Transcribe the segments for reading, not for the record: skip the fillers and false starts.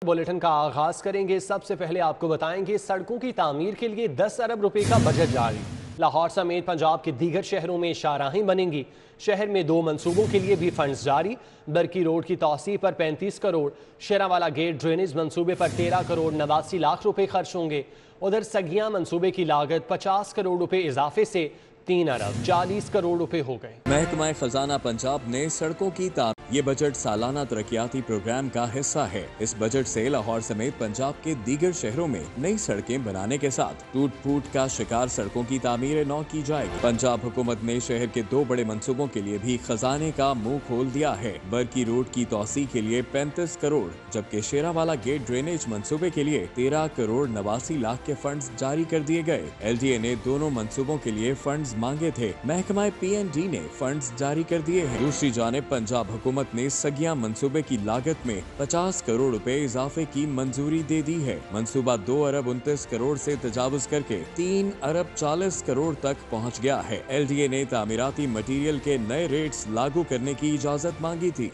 Bulletin का आगाज करेंगे। सबसे पहले आपको बताएंगे सड़कों की तामीर के लिए 10 अरब रुपए का बजट जारी। लाहौर समेत पंजाब के दीगर शहरों में शाहराहें बनेंगी। शहर में 2 मंसूबों के लिए भी फंड्स जारी। बरकी रोड की तौसीह पर 35 करोड़, शेरावाला गेट ड्रेनेज मंसूबे पर 13 करोड़ 89 लाख रुपए खर्च होंगे। उधर सगिया मंसूबे की लागत 50 करोड़ रुपए इजाफे से 3 अरब 40 करोड़ रुपए हो गए। महकमा खजाना पंजाब ने सड़कों की ये बजट सालाना तरक्याती प्रोग्राम का हिस्सा है। इस बजट से लाहौर समेत पंजाब के दीगर शहरों में नई सड़कें बनाने के साथ टूट फूट का शिकार सड़कों की तामीर नौ की जाएगी। पंजाब हुकूमत ने शहर के 2 बड़े मंसूबों के लिए भी खजाने का मुंह खोल दिया है। बरकी रोड की तौसीह के लिए 35 करोड़, जबकि शेरावाला गेट ड्रेनेज मंसूबे के लिए 13 करोड़ 89 लाख के फंड्स जारी कर दिए गए। LDA ने दोनों मंसूबों के लिए फंड्स मांगे थे। महकमा PND ने फंड्स जारी कर दिए हैं। दूसरी जानिब पंजाब हुकूमत ने सगिया मंसूबे की लागत में 50 करोड़ रुपए इजाफे की मंजूरी दे दी है। मंसूबा 2 अरब 29 करोड़ से तजावुज करके 3 अरब 40 करोड़ तक पहुंच गया है। LDA ने तामीराती मटीरियल के नए रेट्स लागू करने की इजाजत मांगी थी।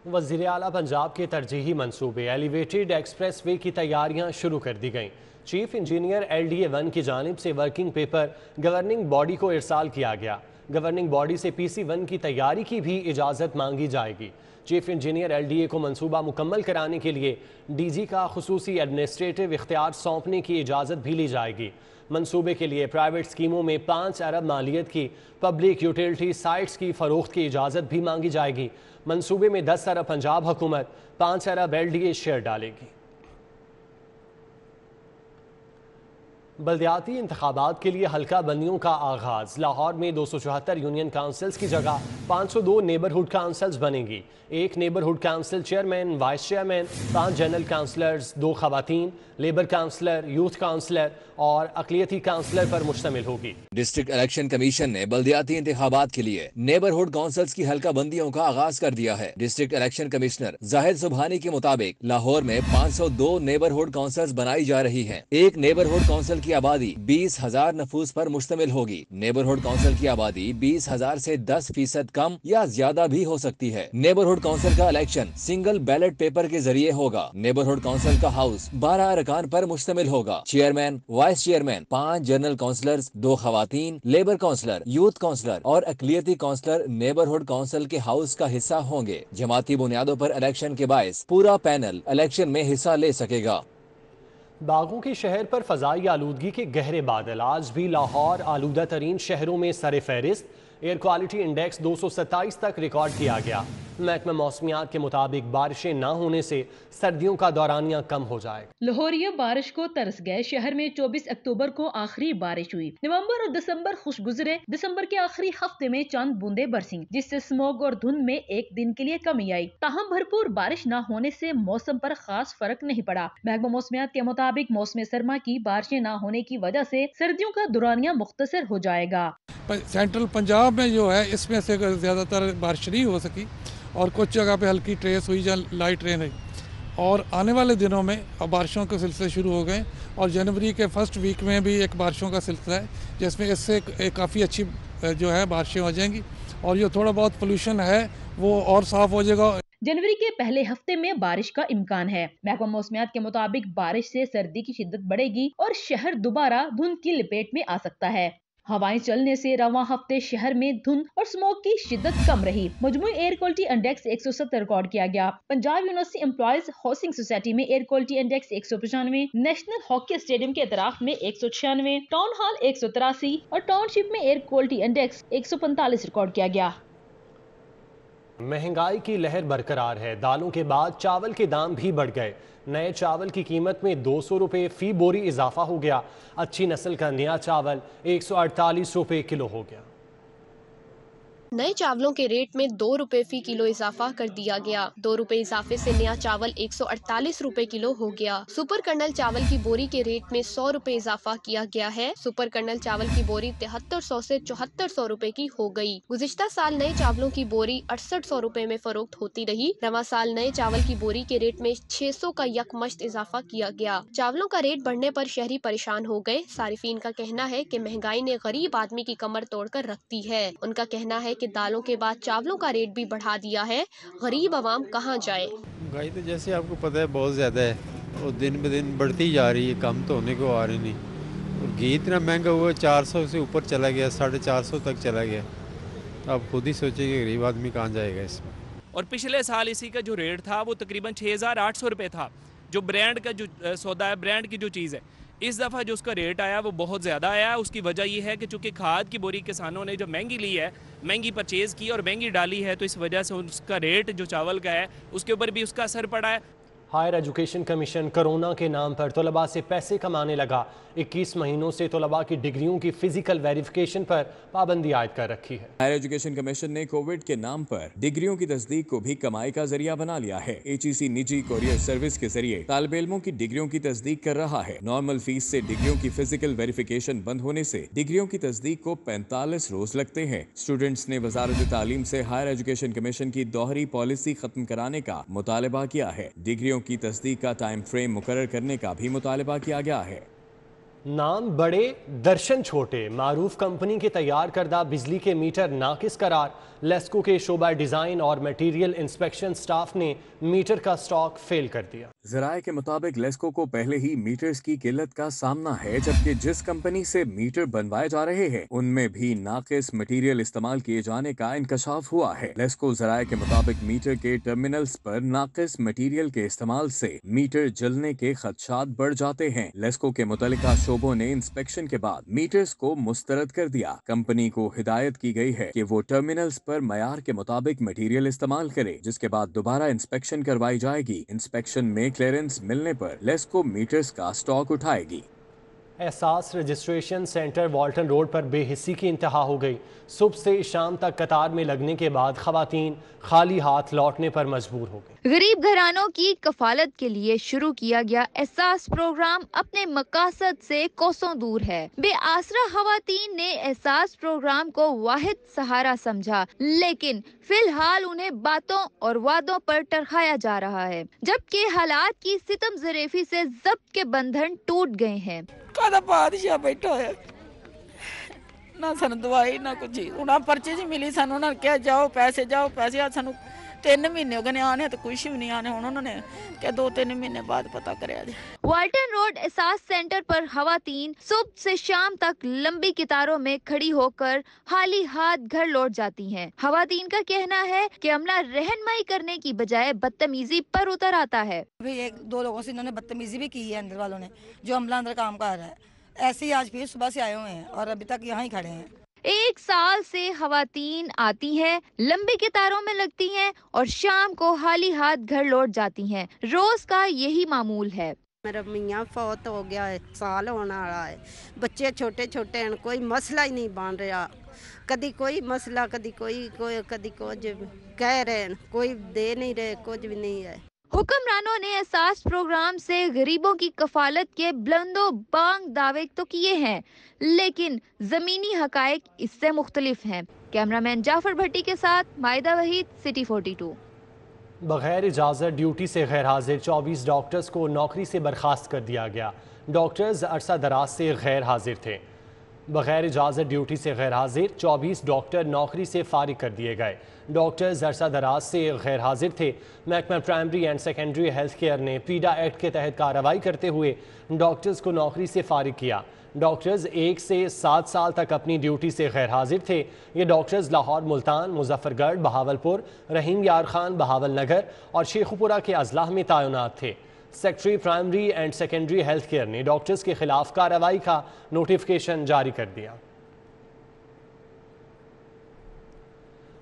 वज़ीर आला पंजाब के तरजीही मंसूबे एलिवेटेड एक्सप्रेस वे की तैयारियां शुरू कर दी गईं। चीफ इंजीनियर LDA 1 की जानिब से वर्किंग पेपर गवर्निंग बॉडी को इरसाल किया गया। गवर्निंग बॉडी से PC1 की तैयारी की भी इजाज़त मांगी जाएगी। चीफ इंजीनियर LDA को मंसूबा मुकम्मल कराने के लिए DG का खुसूसी एडमिनिस्ट्रेटिव इख्तियार सौंपने की इजाज़त भी ली जाएगी। मंसूबे के लिए प्राइवेट स्कीमों में 5 अरब मालियत की पब्लिक यूटिलिटी साइट्स की फ़रोख्त की इजाज़त भी मांगी जाएगी। मंसूबे में 10 अरब पंजाब हुकूमत, 5 अरब LDA शेयर डालेगी। बल्दियाती इंतखाबात के लिए हल्का बंदियों का आगाज। लाहौर में 274 यूनियन काउंसिल्स की जगह 502 नेबरहुड काउंसिल्स बनेंगी। 1 neighbourhood council chairman, vice chairman, 5 general councillors, 2 खवातीन, लेबर काउंसलर, यूथ काउंसलर और अकलियती काउंसलर पर मुश्तमिल होगी। डिस्ट्रिक्ट इलेक्शन कमीशन ने बल्दियाती इंतखाबात के लिए नेबरहुड काउंसिल्स की हल्का बंदियों का आगाज कर दिया है। District election commissioner Zahid Subhani के मुताबिक लाहौर में 502 नेबरहुड काउंसिल्स बनाई जा रही है। एक नेबरहुड काउंसिल की आबादी 20,000 नफूस पर मुश्तमिल होगी। नेबरहुड काउंसिल की आबादी 20,000 से 10% कम या ज्यादा भी हो सकती है। नेबरहुड काउंसिल का इलेक्शन सिंगल बैलेट पेपर के जरिए होगा। नेबरहुड काउंसिल का हाउस 12 अरकान पर मुश्तमिल होगा। Chairman, vice chairman, 5 general councillors, 2 खवातीन, लेबर काउंसलर, यूथ काउंसलर और अकलियती काउंसलर नेबरहुड काउंसिल के हाउस का हिस्सा होंगे। जमाती बुनियादों पर इलेक्शन के बायस पूरा पैनल इलेक्शन में हिस्सा ले सकेगा। बागों के शहर पर फजाई आलूदगी के गहरे बादल। आज भी लाहौर आलूदा तरीन शहरों में सरे फहरिस्त। एयर क्वालिटी इंडेक्स 227 तक रिकॉर्ड किया गया। महकमा मौसमियात के मुताबिक बारिशें न होने से सर्दियों का दौरानिया कम हो जाएगा। लाहौरिया बारिश को तरस गए। शहर में 24 अक्टूबर को आखिरी बारिश हुई। नवंबर और दिसंबर खुश गुजरे। दिसंबर के आखिरी हफ्ते में चंद बूंदे बरसी, जिससे स्मॉग और धुंध में एक दिन के लिए कमी आई। ताहम भरपूर बारिश न होने से मौसम पर खास फर्क नहीं पड़ा। महकमा मौसमियात के मुताबिक मौसम सरमा की बारिशें न होने की वजह से सर्दियों का दौरानिया मुख्तसर हो जाएगा। सेंट्रल पंजाब में जो है इसमें से ज्यादातर बारिश नहीं हो सकी और कुछ जगह पे हल्की ट्रेस हुई या लाइट रेन हुई। और आने वाले दिनों में अब बारिशों के सिलसिले शुरू हो गए और जनवरी के फर्स्ट वीक में भी एक बारिशों का सिलसिला है, जिसमें इससे काफ़ी अच्छी जो है बारिशें हो जाएंगी और जो थोड़ा बहुत पोल्यूशन है वो और साफ हो जाएगा। जनवरी के पहले हफ्ते में बारिश का इम्कान है। महकमा मौसमियात के मुताबिक बारिश से सर्दी की शिद्दत बढ़ेगी और शहर दोबारा धुंध की लपेट में आ सकता है। हवाएं चलने से रवां हफ्ते शहर में धुंध और स्मोक की शिद्दत कम रही। मजमूई एयर क्वालिटी इंडेक्स 170 रिकॉर्ड किया गया। Punjab university employees housing society में air quality index 195, national hockey stadium के अतराफ में 196, टाउन हॉल 183 और टाउनशिप में एयर क्वालिटी इंडेक्स 145 रिकॉर्ड किया गया। महंगाई की लहर बरकरार है। दालों के बाद चावल के दाम भी बढ़ गए। नए चावल की कीमत में 200 रुपये फी बोरी इजाफा हो गया। अच्छी नस्ल का नया चावल 148 रुपये किलो हो गया। नए चावलों के रेट में 2 रुपए फी किलो इजाफा कर दिया गया। 2 रुपए इजाफे से नया चावल 148 रुपए किलो हो गया। सुपर कर्नल चावल की बोरी के रेट में 100 रुपए इजाफा किया गया है। सुपर कर्नल चावल की बोरी 7300 से 7400 रुपए की हो गई। गुज़िश्ता साल नए चावलों की बोरी 6800 रुपए में फरोख्त होती रही। रवा साल नए चावल की बोरी के रेट में 600 का यकमश्त इजाफा किया गया। चावलों का रेट बढ़ने पर शहरी परेशान हो गए। सारिफीन का कहना है कि महंगाई ने गरीब आदमी की कमर तोड़कर रख दी है। उनका कहना है कि दालों के बाद चावलों का रेट भी बढ़ा दिया है। गरीब आवाम कहाँ जाए। महंगाई तो जैसे आपको पता है बहुत ज़्यादा है और दिन ब दिन बढ़ती जा रही है, कम तो होने को आ रही नहीं। और घी इतना महंगा हुआ 400 से ऊपर चला गया, 450 तक चला गया। आप खुद ही सोचिए कि गरीब आदमी कहाँ जाएगा इसमें। और पिछले साल इसी का जो रेट था वो तकरीबन 6,800 रुपये था। जो ब्रांड का जो सौदा है, ब्रांड की जो चीज़ है, इस दफ़ा जो उसका रेट आया वो बहुत ज़्यादा आया। उसकी वजह ये है कि चूँकि खाद की बोरी किसानों ने जो महंगी ली है, महंगी परचेज़ की और महंगी डाली है, तो इस वजह से उसका रेट जो चावल का है उसके ऊपर भी उसका असर पड़ा है। हायर एजुकेशन कमीशन कोरोना के नाम पर तलबा से पैसे कमाने लगा। 21 महीनों से तलबा की डिग्रियों की फिजिकल वेरिफिकेशन पर पाबंदी आयद कर रखी है। हायर एजुकेशन कमीशन ने कोविड के नाम पर डिग्रियों की तस्दीक को भी कमाई का जरिया बना लिया है। HEC निजी कोरियर सर्विस के जरिए तालिब इल्मों की डिग्रियों की तस्दीक कर रहा है। नॉर्मल फीस से डिग्रियों की फिजिकल वेरिफिकेशन बंद होने से डिग्रियों की तस्दीक को 45 रोज लगते हैं। स्टूडेंट्स ने वजारत तालीम से हायर एजुकेशन कमीशन की दोहरी पॉलिसी खत्म कराने का मुतालबा किया है। डिग्रियों की तस्दीक का टाइम फ्रेम मुकर्रर करने का भी मुतालबा किया गया है। नाम बड़े दर्शन छोटे, मारूफ कंपनी के तैयार करदा बिजली के मीटर नाकिस करार। लेस्को के शोबा डिज़ाइन और मटीरियल इंस्पेक्शन स्टाफ ने मीटर का स्टॉक फेल कर दिया। ज़राए के मुताबिक लेस्को को पहले ही मीटर्स की किल्लत का सामना है, जबकि जिस कंपनी से मीटर बनवाए जा रहे हैं उनमें भी नाकिस मटीरियल इस्तेमाल किए जाने का इंकशाफ हुआ है। लेस्को ज़राए के मुताबिक मीटर के टर्मिनल्स पर नाकिस मटीरियल के इस्तेमाल से मीटर जलने के खदशात बढ़ जाते हैं। लेस्को के मुतल्लिका शोबों ने इंस्पेक्शन के बाद मीटर्स को मुस्तरद कर दिया। कंपनी को हिदायत की गई है कि वो टर्मिनल्स पर मयार के मुताबिक मटीरियल इस्तेमाल करे, जिसके बाद दोबारा इंस्पेक्शन करवाई जाएगी। इंस्पेक्शन में क्लियरेंस मिलने पर लेस्को मीटर्स का स्टॉक उठाएगी। एहसास रजिस्ट्रेशन सेंटर वाल्टन रोड पर बेहिस्सी की इंतहा हो गई। सुबह से शाम तक कतार में लगने के बाद खवातीन खाली हाथ लौटने पर मजबूर हो गई। गरीब घरानों की कफालत के लिए शुरू किया गया एहसास प्रोग्राम अपने मकासद से कोसों दूर है। बेआसरा खवातीन ने एहसास प्रोग्राम को वाहिद सहारा समझा, लेकिन फिलहाल उन्हें बातों और वादों पर टरखाया जा रहा है, जबकि हालात की सितम ज़रेफी से जब्त के बंधन टूट गए हैं। ਕਾਹਦਾ ਬਾਦਸ਼ਾਹ ਬੈਠਾ ਹੋਇਆ ਨਾ ਸਾਨੂੰ ਦਵਾਈ ਨਾ ਕੁਝ। ਉਹਨਾਂ ਪਰਚੇ 'ਚ ਮਿਲੀ ਸਾਨੂੰ, ਉਹਨਾਂ ਨੇ ਕਿਹਾ ਜਾਓ ਪੈਸੇ ਆ। ਸਾਨੂੰ 3 ਮਹੀਨੇ ਹੋ ਗਏ ਨੇ ਆਨੇ तो कुछ भी नहीं आने। उन्होंने क्या 2-3 महीने बाद पता करे। वाल्टन रोड एहसास सेंटर पर खवातीन सुबह से शाम तक लंबी कतारों में खड़ी होकर खाली हाथ घर लौट जाती हैं। खवातीन का कहना है कि अमला रहनुमाई करने की बजाय बदतमीजी पर उतर आता है। अभी 1-2 लोगों से इन्होंने बदतमीजी भी की है अंदर वालों ने, जो अमला अंदर काम कर रहा है। ऐसे ही आज फिर सुबह से आए हुए हैं और अभी तक यहाँ ही खड़े हैं। 1 साल से खवातीन आती हैं, लंबी कतारों में लगती हैं और शाम को खाली हाथ घर लौट जाती हैं। रोज का यही मामूल है। मेरा मियाँ फौत हो गया है, साल होने वाला है। बच्चे छोटे छोटे हैं, कोई मसला ही नहीं बन रहा। कभी कोई मसला, कभी कोई कुछ कह रहे हैं, कोई दे नहीं रहे, कुछ भी नहीं है। हुक्मरानों ने एहसास प्रोग्राम से गरीबों की कफालत के बुलंदो बांग दावे तो किए हैं, लेकिन जमीनी हकायक इससे मुख्तलिफ हैं। कैमरामैन जाफर भट्टी के साथ मायदा वहीद, सिटी 42। बगैर इजाज़त ड्यूटी से गैर हाजिर 24 डॉक्टर्स को नौकरी से बर्खास्त कर दिया गया। डॉक्टर्स अरसा दराज से गैर हाजिर थे। बगैर इजाज़त ड्यूटी से गैर हाजिर 24 डॉक्टर नौकरी से फारिग कर दिए गए। डॉक्टर्स अरसा दराज से गैर हाजिर थे। महकमा primary and secondary health care ने पीडा एक्ट के तहत कार्रवाई करते हुए डॉक्टर्स को नौकरी से फारिग किया। डॉक्टर्स 1 से 7 साल तक अपनी ड्यूटी से गैर हाजिर थे। ये डॉक्टर्स लाहौर, मुल्तान, मुजफ्फरगढ़, बहावलपुर, रहीम यार खान, बहावल नगर और शेखुपुरा के अजलाह में तैनात थे। Secretary primary and secondary health care ने डॉक्टर्स के खिलाफ कार्रवाई का नोटिफिकेशन जारी कर दिया।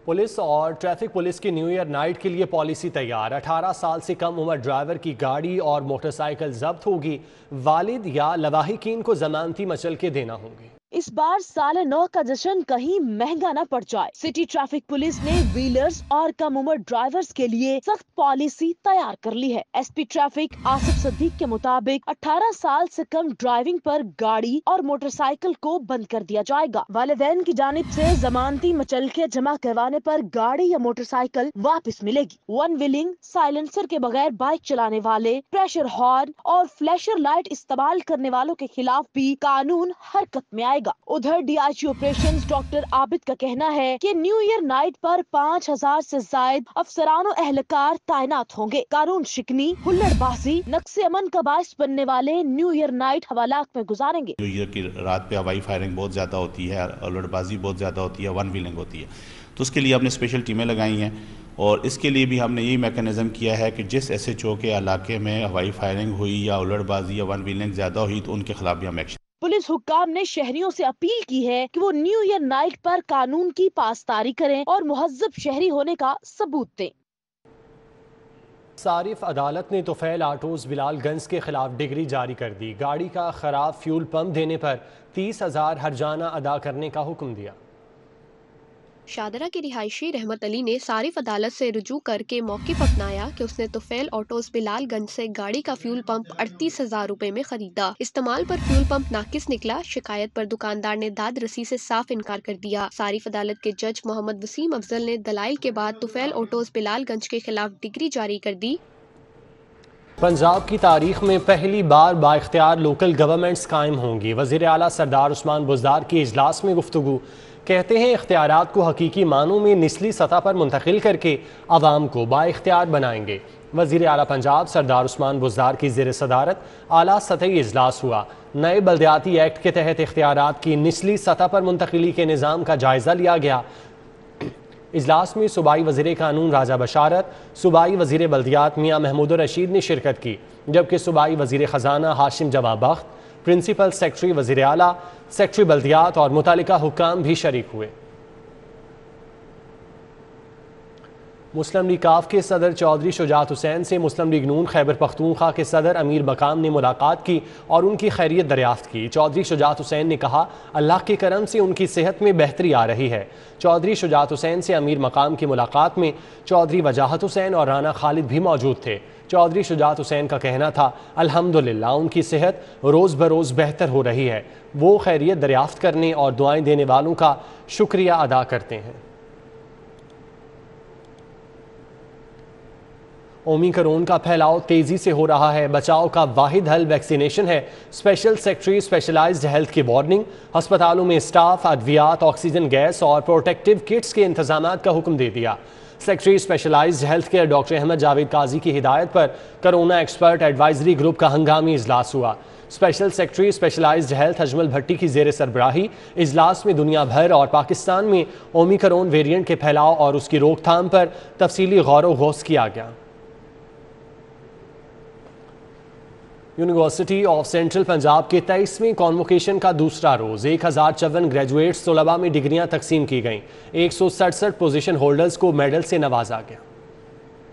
पुलिस और ट्रैफिक पुलिस की न्यू ईयर नाइट के लिए पॉलिसी तैयार। 18 साल से कम उम्र ड्राइवर की गाड़ी और मोटरसाइकिल जब्त होगी। वालिद या लवाहिकीन को जमानती मचल के देना होंगे। इस बार साल 9 का जश्न कहीं महंगा न पड़ जाए। सिटी ट्रैफिक पुलिस ने व्हीलर्स और कम उम्र ड्राइवर्स के लिए सख्त पॉलिसी तैयार कर ली है। एसपी ट्रैफिक आसिफ सिद्दीक के मुताबिक 18 साल से कम ड्राइविंग पर गाड़ी और मोटरसाइकिल को बंद कर दिया जाएगा। वालिदैन की जानिब से जमानती मचलके जमा करवाने पर गाड़ी या मोटरसाइकिल वापस मिलेगी। वन व्हीलिंग, साइलेंसर के बगैर बाइक चलाने वाले, प्रेशर हॉर्न और फ्लैशर लाइट इस्तेमाल करने वालों के खिलाफ भी कानून हरकत में आएगा। होगा। उधर DIG ऑपरेशंस डॉक्टर आबिद का कहना है कि न्यू ईयर नाइट पर 5000 से ज्यादा अफसरान और एहलकार तैनात होंगे। कानून शिकनी, हुल्लड़बाजी, नक्शे अमन का बायस बनने वाले न्यू ईयर नाइट हवालात में गुजारेंगे। न्यू ईयर की रात पे हवाई फायरिंग बहुत ज़्यादा होती है, हुल्लड़बाजी बहुत ज़्यादा होती है, वन व्हीलिंग होती है, तो उसके लिए हमने स्पेशल टीमें लगाई हैं और इसके लिए भी हमने यही मैकेनिज्म किया है कि जिस SHO के इलाके में हवाई फायरिंग हुई या हुल्लड़बाजी या वन व्हीलिंग ज़्यादा हुई तो उनके खिलाफ भी हम एक्शन। पुलिस हुक्काम ने शहरियों से अपील की है कि वो न्यू ईयर नाइट पर कानून की पासदारी करें और मुहज्जब शहरी होने का सबूत दें। सारिफ अदालत ने तुफैल ऑटोज बिलालगंज के खिलाफ डिग्री जारी कर दी। गाड़ी का खराब फ्यूल पंप देने पर 30,000 हर्जाना अदा करने का हुक्म दिया। शादरा के रिहायशी रहमत अली ने सारिफ अदालत से रुजू करके मौक़िफ़ अपनाया कि उसने तुफैल ऑटोज बिलालगंज से गाड़ी का फ्यूल पंप 38,000 रुपए में खरीदा। इस्तेमाल पर फ्यूल पंप नाकिस निकला। शिकायत पर दुकानदार ने दाद रसी से साफ इनकार कर दिया। सारिफ अदालत के जज मोहम्मद वसीम अफजल ने दलाइल के बाद तुफैल ऑटोज बिलालगंज के खिलाफ डिग्री जारी कर दी। पंजाब की तारीख में पहली बार बाइख्तियार लोकल गवर्नमेंट्स कायम होंगी। वज़ीर आला सरदार उस्मान बुज़दार के इजलास में गुफ्तगू। कहते हैं इख्तियारात को हकीकी मानों में निचली सतह पर मुंतकिल करके आवाम को बाइख्तियार बनाएंगे। वज़ीर आला पंजाब सरदार उस्मान बुज़दार की ज़ेर सदारत आला सतही इजलास हुआ। नए बल्दियाती एक्ट के तहत इख्तियारात की निचली सतह पर मुंतकिली के निज़ाम का जायज़ा लिया गया। इजलास में सूबाई वज़ीर कानून राजा बशारत, सूबाई वज़ीर बल्दियात मियाँ महमूद रशीद ने शिरकत की, जबकि सूबाई वज़ीर ख़जाना हाशिम जवां बख्त, प्रिंसिपल सेक्रेटरी वज़ीर आला, सेक्रेटरी बल्दियात और मुतालिका हुक्काम भी शरीक हुए। मुस्लिम लीग काफ के सदर चौधरी शुजात हुसैन से मुस्लिम लीग नून खैबर पख्तूनख्वा के सदर अमीर मकाम ने मुलाकात की और उनकी खैरियत दरियाफ्त की। चौधरी शुजात हुसैन ने कहा अल्लाह के करम से उनकी सेहत में बेहतरी आ रही है। चौधरी शुजात हुसैन से अमीर मकाम की मुलाकात में चौधरी वजाहत हुसैन और राना खालिद भी मौजूद थे। चौधरी शुजात हुसैन का कहना था अल्हम्दुलिल्लाह उनकी सेहत रोज़ बरोज़ बेहतर हो रही है। वो खैरियत दरियाफ्त करने और दुआएं देने वालों का शुक्रिया अदा करते हैं। ओमिक्रॉन का फैलाव तेजी से हो रहा है। बचाव का वाहिद हल वैक्सीनेशन है। स्पेशल सेक्रेटरी स्पेशलाइज्ड हेल्थ की वार्निंग। अस्पतालों में स्टाफ, अद्वियात, ऑक्सीजन गैस और प्रोटेक्टिव किट्स के इंतजाम का हुक्म दे दिया। Secretary specialised health care doctor Ahmad Javed Qazi की हिदायत पर कोरोना एक्सपर्ट एडवाइजरी ग्रुप का हंगामी इजलास हुआ। Special secretary specialised health Ajmal Bhatti की जेर सरबराही इजलास में दुनिया भर और पाकिस्तान में ओमिक्रॉन वेरिएंट के फैलाव और उसकी रोकथाम पर तफसीली गौर व गौस किया गया। यूनिवर्सिटी ऑफ सेंट्रल पंजाब के 23वें कॉन्वोकेशन का दूसरा रोज़ 1054 ग्रेजुएट्स तलबा में डिग्रियां तकसीम की गईं। 167 पोजीशन होल्डर्स को मेडल से नवाजा गया।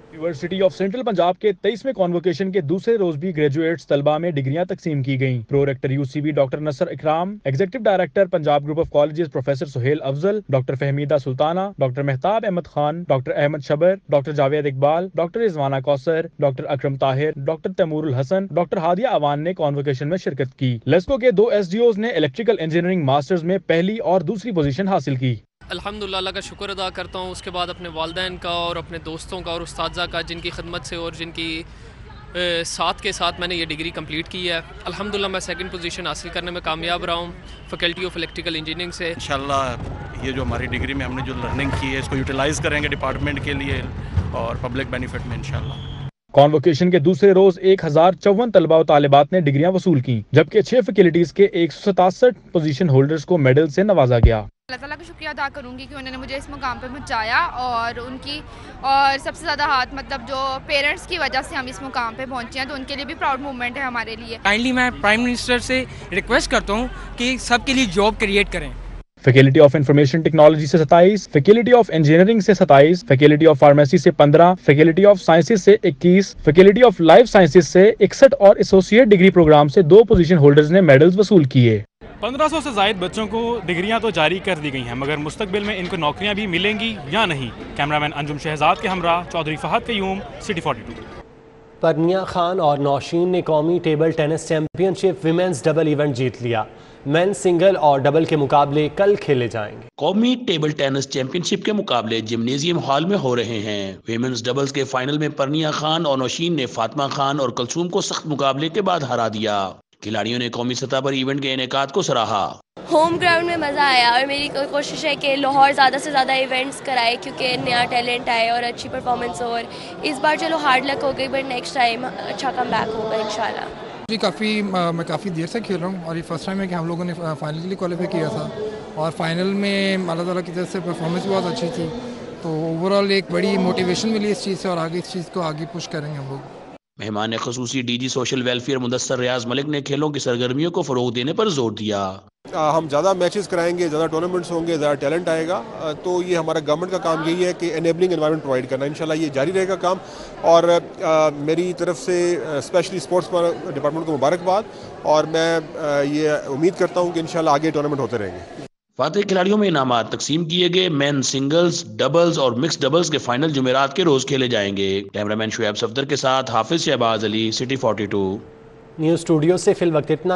यूनिवर्सिटी ऑफ सेंट्रल पंजाब के 23वें कॉन्वोकेशन के दूसरे रोज भी ग्रेजुएट्स तलबा में डिग्रियां तकसीम की गईं। Pro rector UCB doctor Nasar Ikram, executive director Punjab group of colleges professor Suhail Afzal, doctor Fahmida Sultana, doctor Mehtab Ahmad Khan, doctor Ahmad Shabbar, doctor Javed Iqbal, doctor Rizwana Kausar, doctor Akram Tahir, doctor Taimurul Hasan, doctor Hadia Awan ने कॉन्वोकेशन में शिरकत की। लेस्को के 2 SDOs ने इलेक्ट्रिकल इंजीनियरिंग मास्टर्स में पहली और दूसरी पोजीशन हासिल की। अल्हम्दुलिल्लाह अल्लाह का शुक्र अदा करता हूँ। उसके बाद अपने वालिदैन का और अपने दोस्तों का और उस्ताज़ा का, जिनकी खिदमत से और जिनकी साथ के साथ मैंने ये डिग्री कंप्लीट की है। अल्हम्दुलिल्लाह मैं सेकंड पोजीशन हासिल करने में कामयाब रहा हूँ फैकल्टी ऑफ इलेक्ट्रिकल इंजीनियरिंग से। इंशाल्लाह ये जो हमारी डिग्री में हमने जो लर्निंग की है इसको यूटिलाइज़ करेंगे डिपार्टमेंट के लिए और पब्लिक बेनिफिट में इंशाल्लाह। कॉन्वोकेशन के दूसरे रोज 1054 तलबा और तालिबात ने डिग्रियां वसूल की, जबकि 6 फैकल्टीज के 167 पोजीशन होल्डर्स को मेडल से नवाजा गया। अल्लाह ताला का शुक्रिया अदा करूंगी कि उन्होंने मुझे इस मुकाम पर पहुंचाया और उनकी और सबसे ज़्यादा हाथ मतलब जो पेरेंट्स की वजह से हम इस मुकाम पे पहुंचे हैं, तो उनके लिए भी प्राउड मूवमेंट है हमारे लिए। काइंडली मैं प्राइम मिनिस्टर से रिक्वेस्ट करता हूँ कि सबके लिए जॉब क्रिएट करें। फैकल्टी ऑफ इंफॉर्मेशन टेक्नोलॉजी से 27, फैकल्टी ऑफ इंजीनियरिंग से 27, फैकल्टी ऑफ फार्मेसी से 15, फैकल्टी ऑफ साइंसेज से 21, फैकल्टी ऑफ लाइफ साइंसेज से 61 और एसोसिएट डिग्री प्रोग्राम से 2 पोजीशन होल्डर्स ने मेडल्स वसूल किए। 1500 से ज़ायद बच्चों को डिग्रियां तो जारी कर दी गई हैं, मगर मुस्तकबिल में इनको नौकरियां भी मिलेंगी या नहीं। कैमरामैन अंजुम शहजाद के हमरा चौधरी फहद कयूम, सिटी 42। परनिया खान और नौशीन ने कौमी table tennis championship women's double event जीत लिया। मेन सिंगल और डबल के मुकाबले कल खेले जाएंगे। कौमी टेबल टेनिस चैंपियनशिप के मुकाबले जिम्नेजियम हॉल में हो रहे हैं। विमेंस डबल्स के फाइनल में परनिया खान और नौशीन ने फातिमा खान और कलसूम को सख्त मुकाबले के बाद हरा दिया। खिलाड़ियों ने कौमी सतह पर इवेंट के इनेकाद को सराहा। ہوم گراؤنڈ میں مزہ آیا اور میری کوشش ہے کہ لاہور زیادہ سے زیادہ ایونٹس کرائے کیونکہ نیا ٹیلنٹ آئے اور اچھی پرفارمنس ہو. اور اس بار چلو ہارڈ لک ہو گئی بٹ نیکسٹ ٹائم اچھا کم بیک ہوگا انشاءاللہ. جی میں کافی دیر سے کھیل رہا ہوں اور یہ فرسٹ ٹائم ہے کہ ہم لوگوں نے فائنل کے لیے کوالیفائی کیا تھا اور فائنل میں اللہ تعالیٰ کی طرف سے پرفارمنس بہت اچھی تھی. تو اوور آل ایک بڑی موٹیویشن ملی اس چیز سے اور آگے اس چیز کو آگے پش کریں گے ہم لوگ. مہمان خصوصی D G social welfare Mudassir Riaz Malik نے کھیلوں کی سرگرمیوں کو فروغ دینے پر زور دیا. ہم زیادہ میچز کرائیں گے, زیادہ ٹورنامنٹس ہوں گے, زیادہ ٹیلنٹ آئے گا, تو یہ ہمارا گورنمنٹ کا کام یہی ہے کہ انیبلنگ انوائرمنٹ پرووائڈ کرنا. انشاءاللہ یہ جاری رہے گا کام اور میری طرف سے اسپیشلی اسپورٹس ڈپارٹمنٹ کو مبارکباد اور میں یہ امید کرتا ہوں کہ انشاءاللہ آگے ٹورنامنٹ ہوتے رہیں گے. فاتح کھلاڑیوں میں انعامات تقسیم کیے گئے. مین سنگلز, ڈبلز اور مکس ڈبلز کے فائنل جمعرات کے روز کھیلے جائیں گے. کیمرامین شعیب صفدر کے ساتھ حافظ شہباز علی, سٹی 42. نیوز اسٹوڈیو سے فی الوقت اتنا ہی.